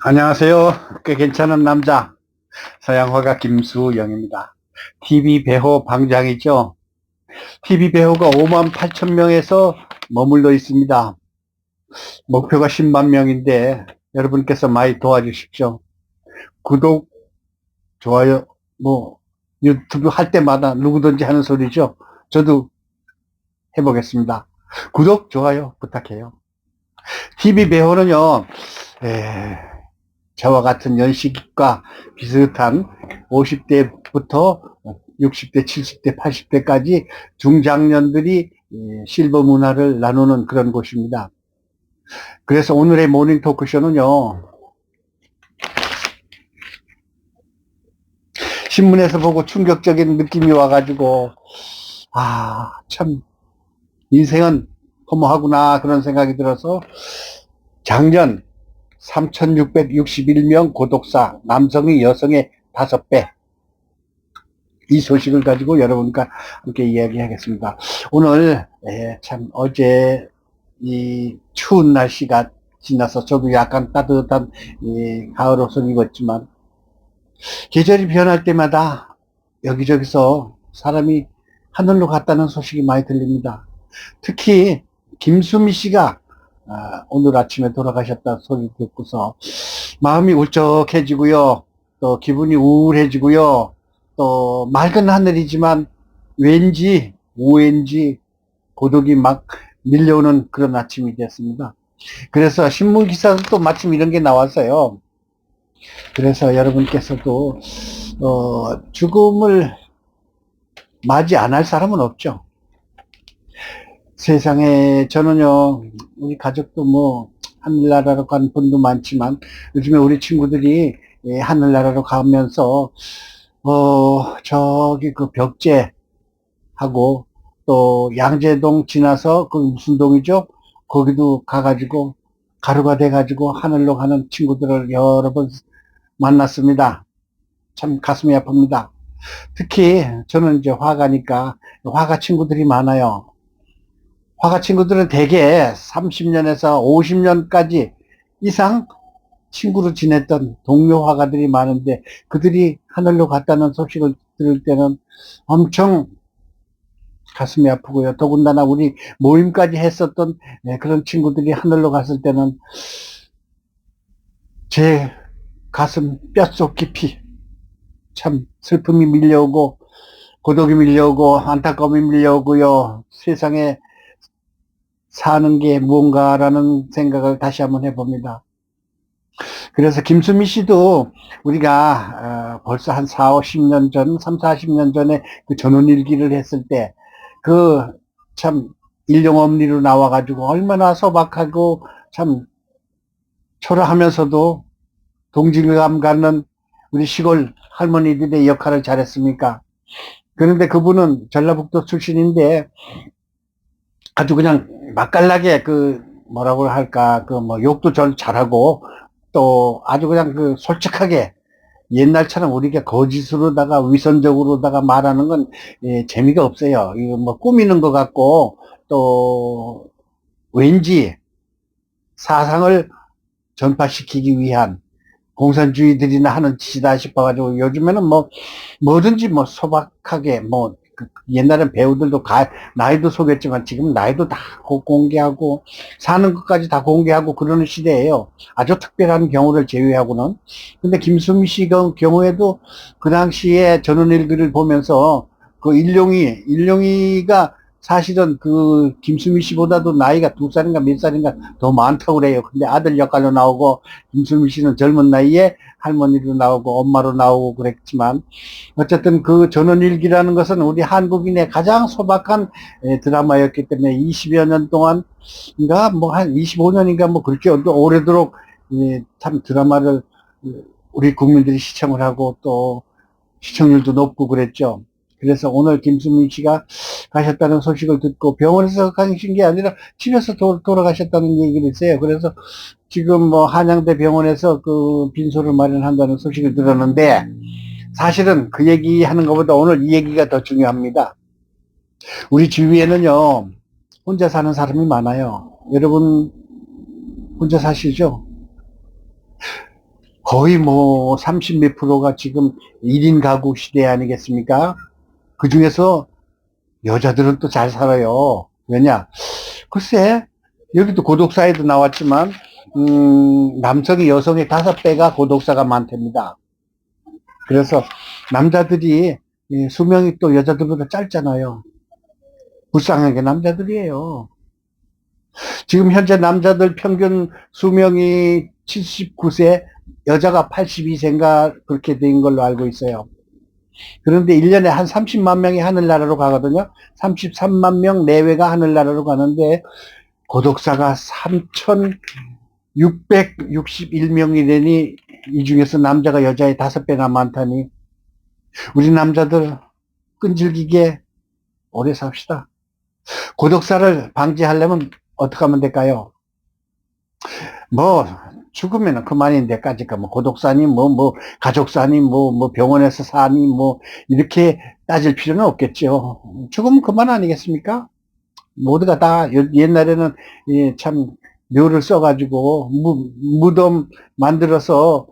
안녕하세요. 꽤 괜찮은 남자 서양화가 김수영입니다. TV 배우 방장이죠. TV 배우가 5만 8천 명에서 머물러 있습니다. 목표가 10만 명인데 여러분께서 많이 도와주십시오. 구독, 좋아요, 유튜브 할 때마다 누구든지 하는 소리죠. 저도 해보겠습니다. 구독, 좋아요 부탁해요. TV 배우는요, 저와 같은 연식과 비슷한 50대부터 60대, 70대, 80대까지 중장년들이 실버 문화를 나누는 그런 곳입니다. 그래서 오늘의 모닝 토크쇼는요, 신문에서 보고 충격적인 느낌이 와가지고, 참, 인생은 허무하구나, 그런 생각이 들어서, 작년 3,661명 고독사, 남성이 여성의 5배, 이 소식을 가지고 여러분과 함께 이야기하겠습니다. 오늘 참 어제 이 추운 날씨가 지나서 저도 약간 따뜻한 가을 옷을 입었지만 계절이 변할 때마다 여기저기서 사람이 하늘로 갔다는 소식이 많이 들립니다. 특히 김수미 씨가 오늘 아침에 돌아가셨다 소리 듣고서 마음이 울적해지고요. 또 기분이 우울해지고요. 또 맑은 하늘이지만 왠지 고독이 막 밀려오는 그런 아침이 됐습니다. 그래서 신문 기사도 또 마침 이런 게 나왔어요. 그래서 여러분께서도 죽음을 맞이 안 할 사람은 없죠. 세상에 저는요, 우리 가족도 뭐 하늘나라로 간 분도 많지만 요즘에 우리 친구들이 하늘나라로 가면서 저기 그 벽제하고 또 양재동 지나서 그 무슨 동이죠? 거기도 가가지고 가루가 돼가지고 하늘로 가는 친구들을 여러 번 만났습니다. 참 가슴이 아픕니다. 특히 저는 이제 화가니까 화가 친구들이 많아요. 화가 친구들은 대개 30년에서 50년까지 이상 친구로 지냈던 동료 화가들이 많은데 그들이 하늘로 갔다는 소식을 들을 때는 엄청 가슴이 아프고요. 더군다나 우리 모임까지 했었던 그런 친구들이 하늘로 갔을 때는 제 가슴 뼛속 깊이 참 슬픔이 밀려오고 고독이 밀려오고 안타까움이 밀려오고요. 세상에 사는 게 무언가라는 생각을 다시 한번 해봅니다. 그래서 김수미 씨도 우리가 벌써 한 4, 50년 전, 3, 40년 전에 그 전원일기를 했을 때 그 참 일용엄니로 나와가지고 얼마나 소박하고 참 초라하면서도 동질감 갖는 우리 시골 할머니들의 역할을 잘했습니까? 그런데 그분은 전라북도 출신인데 아주 그냥 맛깔나게 그 뭐라고 할까 그 뭐 욕도 잘하고 또 아주 그냥 그 솔직하게 옛날처럼 우리가 거짓으로다가 위선적으로다가 말하는 건 재미가 없어요. 이거 뭐 꾸미는 것 같고 또 왠지 사상을 전파시키기 위한 공산주의들이나 하는 짓이다 싶어가지고 요즘에는 뭐 뭐든지 뭐 소박하게 뭐 옛날엔 배우들도 나이도 속였지만 지금 나이도 다 공개하고 사는 것까지 다 공개하고 그러는 시대예요. 아주 특별한 경우를 제외하고는. 근데 김수미 씨 경우에도 그 당시에 전원일기를 보면서 그 일용이가 사실은 그 김수미 씨보다도 나이가 2살인가 몇 살인가 더 많다고 그래요. 근데 아들 역할로 나오고 김수미 씨는 젊은 나이에 할머니로 나오고 엄마로 나오고 그랬지만 어쨌든 그 전원일기라는 것은 우리 한국인의 가장 소박한 드라마였기 때문에 20여 년 동안인가 뭐 한 25년인가 뭐 그렇게 오래도록 참 드라마를 우리 국민들이 시청을 하고 또 시청률도 높고 그랬죠. 그래서 오늘 김수민 씨가 가셨다는 소식을 듣고 병원에서 가신 게 아니라 집에서 돌아가셨다는 얘기를 했어요. 그래서 지금 뭐 한양대 병원에서 그 빈소를 마련한다는 소식을 들었는데 사실은 그 얘기 하는 것보다 오늘 이 얘기가 더 중요합니다. 우리 주위에는요, 혼자 사는 사람이 많아요. 여러분, 혼자 사시죠? 거의 뭐 30 몇 프로가 지금 1인 가구 시대 아니겠습니까? 그 중에서 여자들은 또 잘 살아요. 왜냐? 글쎄, 여기도 고독사에도 나왔지만, 남성이 여성의 5배가 고독사가 많답니다. 그래서 남자들이 수명이 또 여자들보다 짧잖아요. 불쌍한 게 남자들이에요. 지금 현재 남자들 평균 수명이 79세, 여자가 82세인가 그렇게 된 걸로 알고 있어요. 그런데 1년에 한 30만 명이 하늘나라로 가거든요. 33만 명 내외가 하늘나라로 가는데 고독사가 3,661명이라니 이 중에서 남자가 여자의 5배나 많다니 우리 남자들 끈질기게 오래 삽시다. 고독사를 방지하려면 어떻게 하면 될까요? 뭐 죽으면 그만인데까지 뭐 고독사니 뭐 가족사니 뭐 병원에서 사니 뭐 이렇게 따질 필요는 없겠죠. 죽으면 그만 아니겠습니까? 모두가 다 옛날에는 참 묘를 써가지고 무덤 만들어서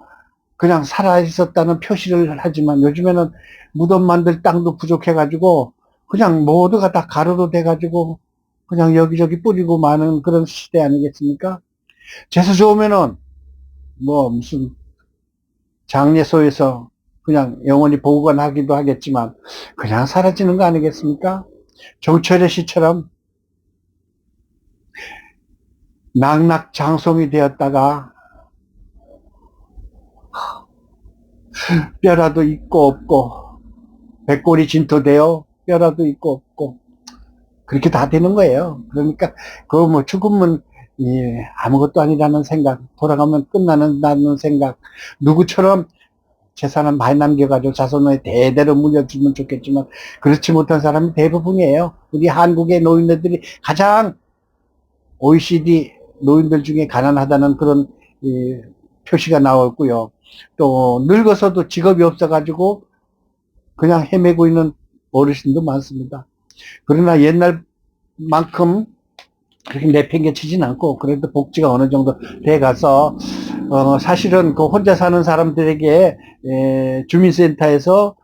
그냥 살아 있었다는 표시를 하지만 요즘에는 무덤 만들 땅도 부족해가지고 그냥 모두가 다 가루로 돼가지고 그냥 여기저기 뿌리고 마는 그런 시대 아니겠습니까? 재수 좋으면은 뭐 무슨 장례소에서 그냥 영원히 보관하기도 하겠지만 그냥 사라지는 거 아니겠습니까? 정철의 시처럼 낙낙장송이 되었다가 뼈라도 있고 없고 백골이 진토되어 뼈라도 있고 없고 그렇게 다 되는 거예요. 그러니까 그 뭐 죽으면 아무것도 아니라는 생각, 돌아가면 끝나는다는 생각, 누구처럼 재산을 많이 남겨가지고 자손에 대대로 물려주면 좋겠지만 그렇지 못한 사람이 대부분이에요. 우리 한국의 노인들이 가장 OECD 노인들 중에 가난하다는 그런 표시가 나왔고요. 또 늙어서도 직업이 없어가지고 그냥 헤매고 있는 어르신도 많습니다. 그러나 옛날만큼 그렇게 내팽개치진 않고 그래도 복지가 어느 정도 돼가서 사실은 그 혼자 사는 사람들에게 주민센터에서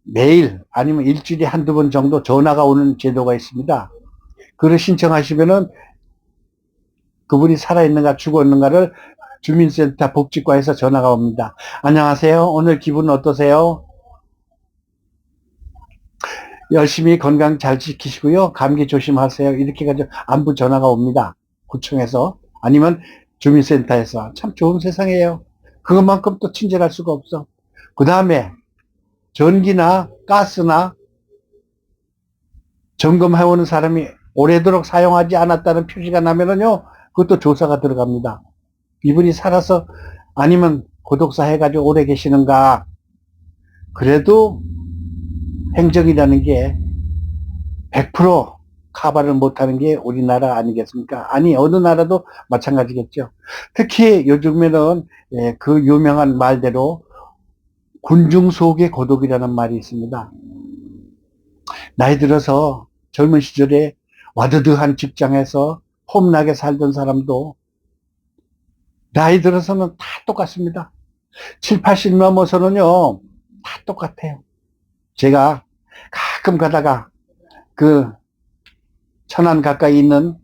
매일 아니면 일주일에 한두 번 정도 전화가 오는 제도가 있습니다. 그걸 신청하시면은 그분이 살아있는가 죽었는가를 주민센터 복지과에서 전화가 옵니다. 안녕하세요. 오늘 기분 어떠세요? 열심히 건강 잘 지키시고요. 감기 조심하세요. 이렇게 가지고 안부 전화가 옵니다. 구청에서 아니면 주민센터에서. 참 좋은 세상이에요. 그것만큼 또 친절할 수가 없어. 그 다음에 전기나 가스나 점검해오는 사람이 오래도록 사용하지 않았다는 표시가 나면은요, 그것도 조사가 들어갑니다. 이분이 살아서 아니면 고독사 해가지고 오래 계시는가. 그래도 행정이라는 게 100% 커버를 못하는 게 우리나라 아니겠습니까? 아니 어느 나라도 마찬가지겠죠. 특히 요즘에는 그 유명한 말대로 군중 속의 고독이라는 말이 있습니다. 나이 들어서 젊은 시절에 와드드한 직장에서 폼나게 살던 사람도 나이 들어서는 다 똑같습니다. 7, 80 넘어서는요 다 똑같아요. 제가 가끔 가다가 그 천안 가까이 있는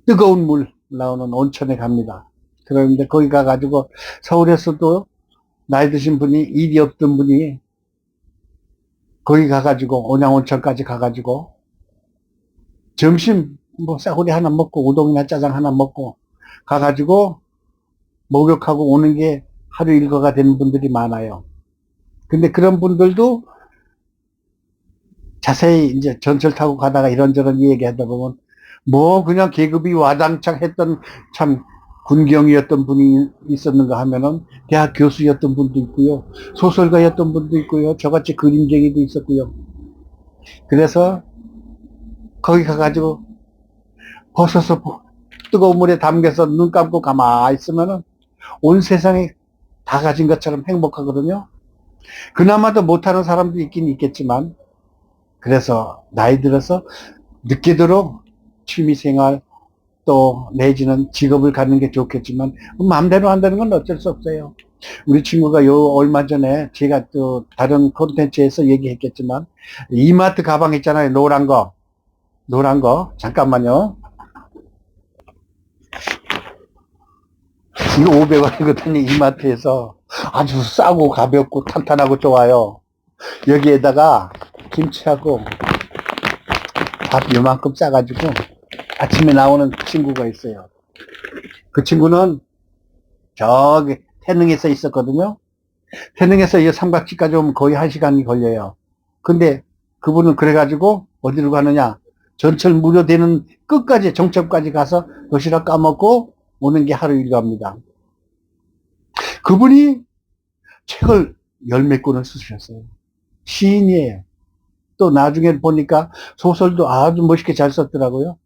뜨거운 물 나오는 온천에 갑니다. 그런데 거기 가가지고 서울에서도 나이 드신 분이 일이 없던 분이 거기 가가지고 온양온천까지 가가지고 점심 뭐 싸구리 하나 먹고 우동이나 짜장 하나 먹고 가가지고 목욕하고 오는 게 하루 일과가 되는 분들이 많아요. 근데 그런 분들도 자세히 이제 전철 타고 가다가 이런저런 얘기하다 보면 뭐 그냥 계급이 와장창 했던 참 군경이었던 분이 있었는가 하면은 대학 교수였던 분도 있고요. 소설가였던 분도 있고요. 저같이 그림쟁이도 있었고요. 그래서 거기 가가지고 벗어서 뜨거운 물에 담겨서 눈 감고 가만히 있으면은 온 세상이 다 가진 것처럼 행복하거든요. 그나마도 못하는 사람도 있긴 있겠지만 그래서 나이 들어서 늦게도록 취미생활 또 내지는 직업을 갖는 게 좋겠지만 마음대로 한다는 건 어쩔 수 없어요. 우리 친구가 얼마 전에 제가 또 다른 콘텐츠에서 얘기했겠지만 이마트 가방 있잖아요. 노란 거 잠깐만요. 이거 500원이거든요. 이마트에서 아주 싸고 가볍고 탄탄하고 좋아요. 여기에다가 김치하고 밥 요만큼 싸가지고 아침에 나오는 친구가 있어요. 그 친구는 저기 태능에서 있었거든요. 태능에서 이 삼각지까지 오면 거의 1시간이 걸려요. 근데 그분은 그래가지고 어디로 가느냐, 전철 무료되는 끝까지 정점까지 가서 도시락 까먹고 오는 게 하루 일과입니다. 그분이 책을 열 몇 권을 쓰셨어요. 시인이에요. 또 나중에 보니까 소설도 아주 멋있게 잘 썼더라고요.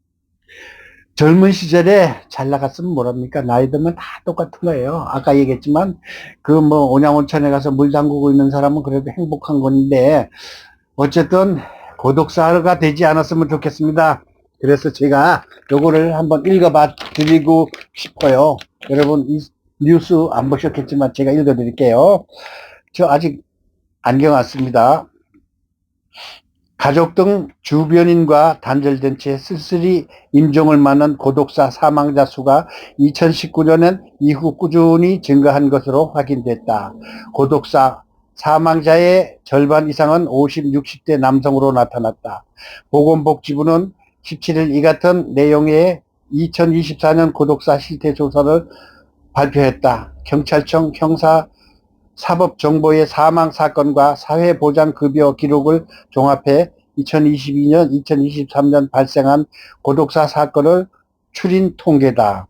젊은 시절에 잘 나갔으면 뭐랍니까? 나이 들면 다 똑같은 거예요. 아까 얘기했지만 그 뭐 온양온천에 가서 물 담그고 있는 사람은 그래도 행복한 건데 어쨌든 고독사가 되지 않았으면 좋겠습니다. 그래서 제가 요거를 한번 읽어봐 드리고 싶어요. 여러분 이 뉴스 안 보셨겠지만 제가 읽어 드릴게요. 저 아직 안경 왔습니다. 가족 등 주변인과 단절된 채 쓸쓸히 임종을 맞는 고독사 사망자 수가 2019년엔 이후 꾸준히 증가한 것으로 확인됐다. 고독사 사망자의 절반 이상은 50, 60대 남성으로 나타났다. 보건복지부는 17일 이 같은 내용의 2024년 고독사 실태조사를 발표했다. 경찰청 형사 사법정보의 사망사건과 사회보장급여 기록을 종합해 2022년, 2023년 발생한 고독사 사건을 추린 통계다.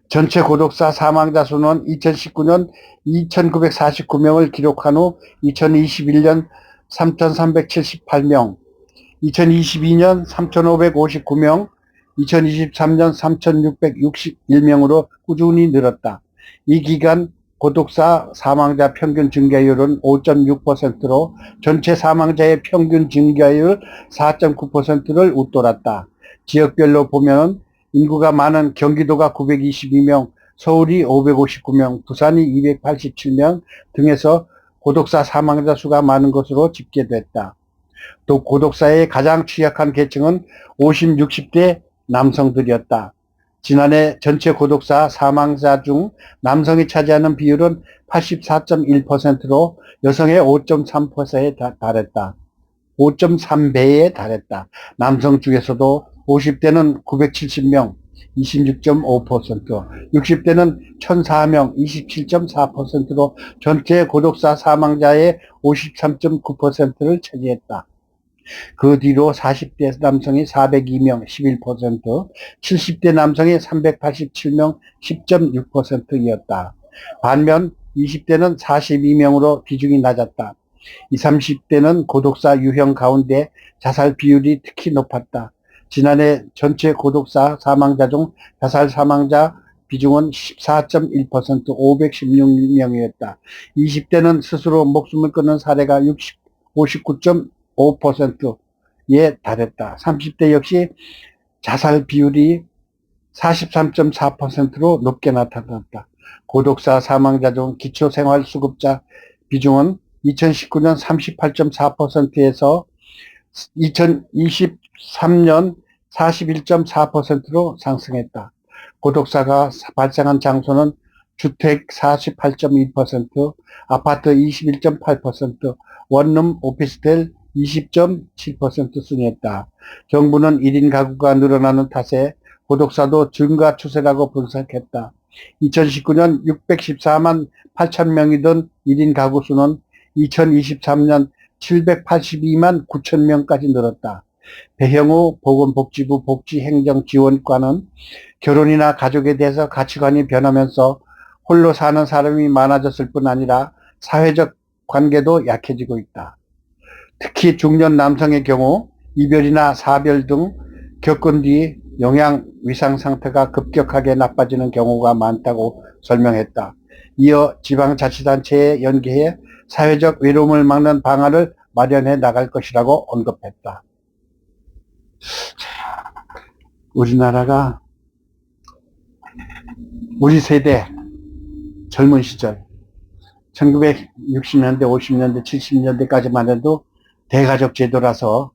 전체 고독사 사망자 수는 2019년 2,949명을 기록한 후 2021년 3,378명, 2022년 3,559명, 2023년 3,661명으로 꾸준히 늘었다. 이 기간 고독사 사망자 평균 증가율은 5.6%로 전체 사망자의 평균 증가율 4.9%를 웃돌았다. 지역별로 보면 인구가 많은 경기도가 922명, 서울이 559명, 부산이 287명 등에서 고독사 사망자 수가 많은 것으로 집계됐다. 또 고독사의 가장 취약한 계층은 50, 60대 남성들이었다. 지난해 전체 고독사 사망자 중 남성이 차지하는 비율은 84.1%로 여성의 5.3%에 달했다. 5.3배에 달했다. 남성 중에서도 50대는 970명, 26.5%, 60대는 1004명, 27.4%로 전체 고독사 사망자의 53.9%를 차지했다. 그 뒤로 40대 남성이 402명, 11%, 70대 남성이 387명, 10.6%였다. 반면 20대는 42명으로 비중이 낮았다. 20, 30대는 고독사 유형 가운데 자살 비율이 특히 높았다. 지난해 전체 고독사 사망자 중 자살 사망자 비중은 14.1%, 516명이었다. 20대는 스스로 목숨을 끊는 사례가 59.5%에 달했다. 30대 역시 자살 비율이 43.4%로 높게 나타났다. 고독사 사망자 중 기초생활수급자 비중은 2019년 38.4%에서 2023년 41.4%로 상승했다. 고독사가 발생한 장소는 주택 48.2%, 아파트 21.8%, 원룸 오피스텔 20.7% 순이었다. 정부는 1인 가구가 늘어나는 탓에 고독사도 증가 추세라고 분석했다. 2019년 614만 8천 명이던 1인 가구 수는 2023년 782만 9천 명까지 늘었다. 배형우 보건복지부 복지행정지원과는 결혼이나 가족에 대해서 가치관이 변하면서 홀로 사는 사람이 많아졌을 뿐 아니라 사회적 관계도 약해지고 있다. 특히 중년 남성의 경우 이별이나 사별 등 겪은 뒤 영양 위상 상태가 급격하게 나빠지는 경우가 많다고 설명했다. 이어 지방자치단체에 연계해 사회적 외로움을 막는 방안을 마련해 나갈 것이라고 언급했다. 우리나라가 우리 세대 젊은 시절 1960년대, 50년대, 70년대까지만 해도 대가족 제도라서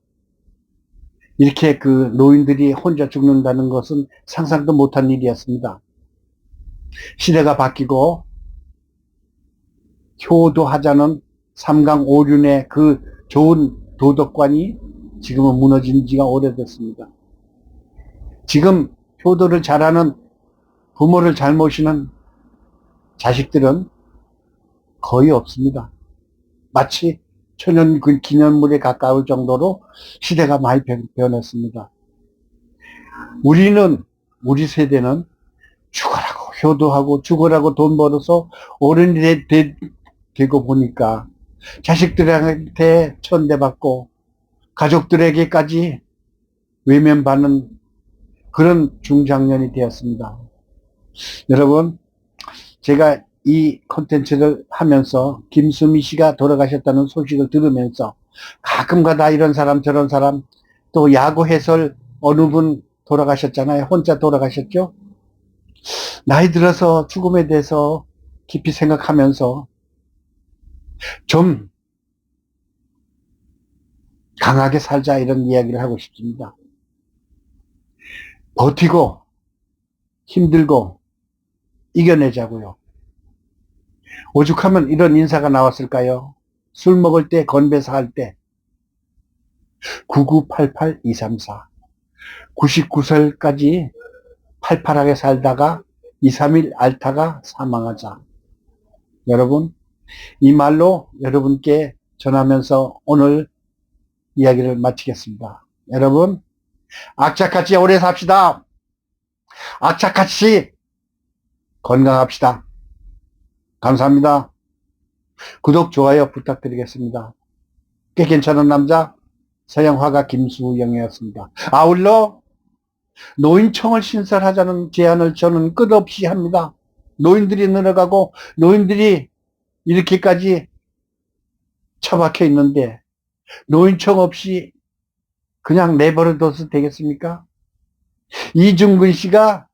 이렇게 그 노인들이 혼자 죽는다는 것은 상상도 못한 일이었습니다. 시대가 바뀌고 효도하자는 삼강오륜의 그 좋은 도덕관이 지금은 무너진 지가 오래됐습니다. 지금 효도를 잘하는 부모를 잘 모시는 자식들은 거의 없습니다. 마치 천연 기념물에 가까울 정도로 시대가 많이 변했습니다. 우리 세대는 죽어라고 효도하고 죽어라고 돈 벌어서 어른이 되고 보니까 자식들한테 천대받고 가족들에게까지 외면받는 그런 중장년이 되었습니다. 여러분, 제가 이 콘텐츠를 하면서 김수미 씨가 돌아가셨다는 소식을 들으면서 가끔가다 이런 사람 저런 사람, 또 야구 해설 어느 분 돌아가셨잖아요. 혼자 돌아가셨죠. 나이 들어서 죽음에 대해서 깊이 생각하면서 좀 강하게 살자, 이런 이야기를 하고 싶습니다. 버티고 힘들고 이겨내자고요. 오죽하면 이런 인사가 나왔을까요? 술 먹을 때, 건배사 할 때 9988234 99살까지 팔팔하게 살다가 2, 3일 앓다가 사망하자. 여러분, 이 말로 여러분께 전하면서 오늘 이야기를 마치겠습니다. 여러분, 악착같이 오래 삽시다. 악착같이 건강합시다. 감사합니다. 구독, 좋아요 부탁드리겠습니다. 꽤 괜찮은 남자 서양화가 김수영이었습니다. 아울러 노인청을 신설하자는 제안을 저는 끝없이 합니다. 노인들이 늘어가고 노인들이 이렇게까지 처박혀 있는데 노인청 없이 그냥 내버려둬서 되겠습니까? 이중근 씨가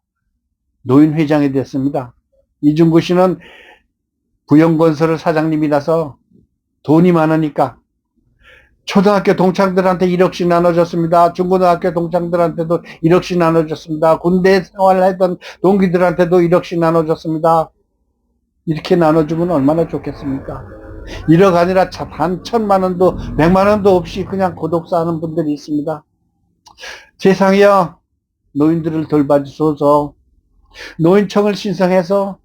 노인회장이 됐습니다. 이중근 씨는 부영건설 사장님이라서 돈이 많으니까 초등학교 동창들한테 1억씩 나눠줬습니다. 중고등학교 동창들한테도 1억씩 나눠줬습니다. 군대 생활하던 동기들한테도 1억씩 나눠줬습니다. 이렇게 나눠주면 얼마나 좋겠습니까? 1억 아니라 단 1,000만원도 100만원도 없이 그냥 고독사하는 분들이 있습니다. 세상이여, 노인들을 돌봐주소서. 노인청을 신설해서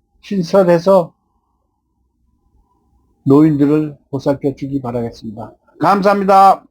노인들을 보살펴 주기 바라겠습니다. 감사합니다.